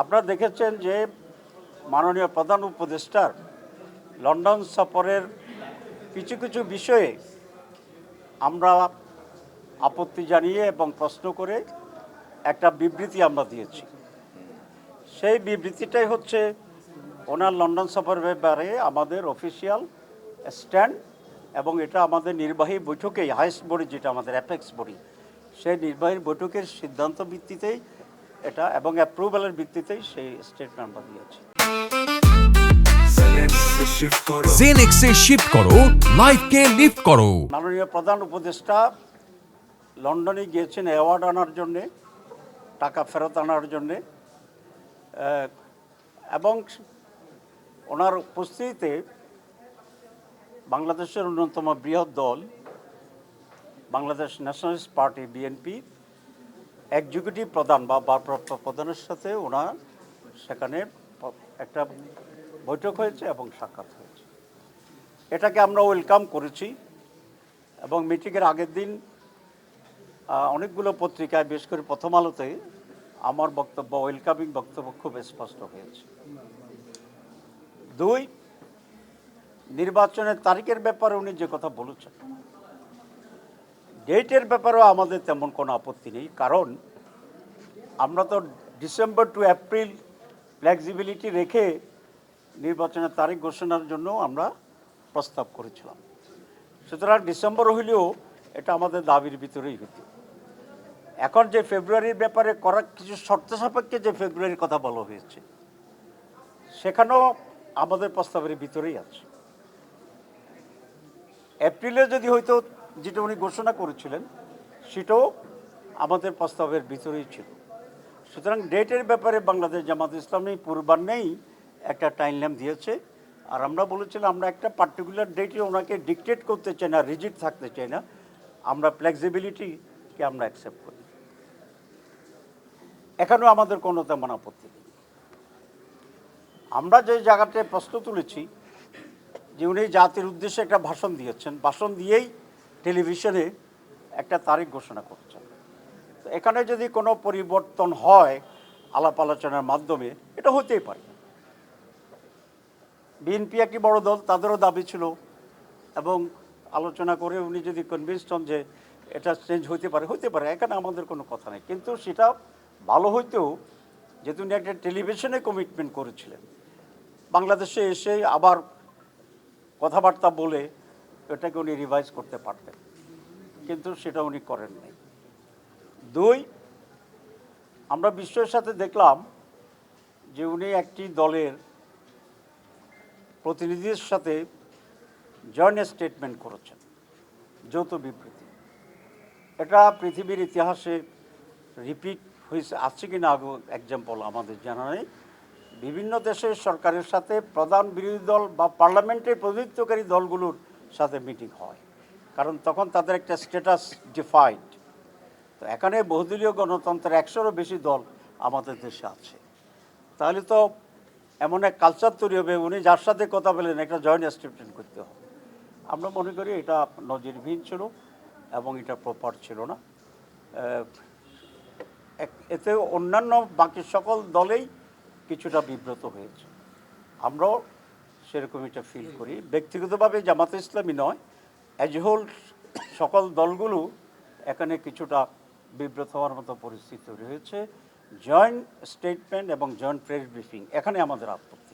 আপনারা দেখেছেন যে মাননীয় প্রধান উপদেষ্টার লন্ডন সফরের কিছু কিছু বিষয়ে আমরা আপত্তি জানিয়ে এবং প্রশ্ন করে একটা বিবৃতি আমরা দিয়েছি। সেই বিবৃতিটাই হচ্ছে ওনার লন্ডন সফরের ব্যাপারে আমাদের অফিসিয়াল স্ট্যান্ড, এবং এটা আমাদের নির্বাহী বৈঠকেই, হাইস্ট বডি যেটা আমাদের অ্যাপেক্স বডি, সেই নির্বাহী বৈঠকের সিদ্ধান্ত ভিত্তিতেই এটা এবং অ্যাপ্রুভালের ভিত্তিতেই সেই স্টেটমেন্ট আমরা দিয়েছি। জেনেক্সে শিফট করো, লাইফকে লিফট করো। মাননীয় প্রধান উপদেষ্টা লন্ডনে গিয়েছেন অ্যাওয়ার্ড আনার জন্যে, টাকা ফেরত আনার জন্যে, এবং ওনার উপস্থিতিতে বাংলাদেশের অন্যতম বৃহৎ দল Bangladesh nationalist party BNP executive প্রধান বা ভারপ্রাপ্ত প্রধানের সাথে ওনার সেখানে একটা বৈঠক হয়েছে এবং সাক্ষাৎ হয়েছে। এটাকে আমরা ওয়েলকাম করেছি এবং মিটিংয়ের আগের দিন অনেকগুলো পত্রিকায়, বিশেষ করে প্রথম আলোতে আমার বক্তব্য, ওয়েলকামিং বক্তব্য খুব স্পষ্ট হয়েছে। 2, নির্বাচনের তারিখের ব্যাপারে উনি যে কথা বলেছেন, ডেটের ব্যাপারেও আমাদের তেমন কোনো আপত্তি নেই, কারণ আমরা তো ডিসেম্বর টু এপ্রিল ফ্লেক্সিবিলিটি রেখে নির্বাচনের তারিখ ঘোষণার জন্য আমরা প্রস্তাব করেছিলাম। সুতরাং ডিসেম্বর হইলেও এটা আমাদের দাবির ভিতরেই হতো। এখন যে ফেব্রুয়ারির ব্যাপারে করার কিছু শর্ত সাপেক্ষে যে ফেব্রুয়ারির কথা বলা হয়েছে, সেখানেও আমাদের প্রস্তাবের ভিতরেই আছে। এপ্রিলে যদি হয়তো যেটা উনি ঘোষণা করেছিলেন, সেটাও আমাদের প্রস্তাবের ভিতরেই ছিল। সুতরাং ডেটের ব্যাপারে বাংলাদেশ জামাত ইসলামী পূর্বাহ্নেই একটা টাইমলাইন দিয়েছে, আর আমরা বলেছিলাম আমরা একটা পার্টিকুলার ডেটে ওনাকে ডিকটেট করতে চাই না, রিজিড থাকতে চাই না, আমরা ফ্লেক্সিবিলিটিকে আমরা অ্যাকসেপ্ট করি। এখানেও আমাদের কোনো তেমন আপত্তি নেই। আমরা যে জায়গাটায় প্রশ্ন তুলেছি যে উনি জাতির উদ্দেশ্যে একটা ভাষণ দিয়েছেন, ভাষণ দিয়েই টেলিভিশনে একটা তারিখ ঘোষণা করছেন। তো এখানে যদি কোনো পরিবর্তন হয় আলাপ আলোচনার মাধ্যমে, এটা হতেই পারে। বিএনপি একটি বড় দল, তাদেরও দাবি ছিল, এবং আলোচনা করে উনি যদি কনভিন্সড হন যে এটা চেঞ্জ হতে পারে, হতে পারে, এখানে আমাদের কোনো কথা নেই। কিন্তু সেটা ভালো হইতেও, যেহেতু উনি একটা টেলিভিশনে কমিটমেন্ট করেছিলেন, বাংলাদেশে এসে আবার কথাবার্তা বলে এটাকে উনি রিভাইজ করতে পারতেন, কিন্তু সেটা উনি করেন নাই। 2, আমরা বিশ্বের সাথে দেখলাম যে উনি একটি দলের প্রতিনিধির সাথে জয়েন্ট স্টেটমেন্ট করেছেন, যৌথ বিবৃতি। এটা পৃথিবীর ইতিহাসে রিপিট হয়েছে, আছে কি না এক্সাম্পল আমাদের জানা নেই। বিভিন্ন দেশের সরকারের সাথে প্রধান বিরোধী দল বা পার্লামেন্টের প্রতিনিধিত্বকারী দলগুলোর সাথে মিটিং হয়, কারণ তখন তাদের একটা স্ট্যাটাস ডিফাইন্ড। তো এখানে বহুদলীয় গণতন্ত্রের 100-এরও বেশি দল আমাদের দেশে আছে, তাহলে তো এমন এক কালচার তৈরি হবে, উনি যার সাথে কথা বলেন একটা জয়েন্ট স্টেটমেন্ট করতে হবে। আমরা মনে করি এটা নজিরবিহীন ছিল এবং এটা প্রপার ছিল না। এতে অন্যান্য বাকি সকল দলেই কিছুটা বিব্রত হয়েছে, আমরাও সেরকম এটা ফিল করি। ব্যক্তিগতভাবে জামাতে ইসলামী নয়, অ্যাজ হোল সকল দলগুলো এখানে কিছুটা বিব্রত হওয়ার মতো পরিস্থিতি তৈরি হয়েছে। জয়েন্ট স্টেটমেন্ট এবং জয়েন্ট প্রেস ব্রিফিং, এখানে আমাদের আপত্তি।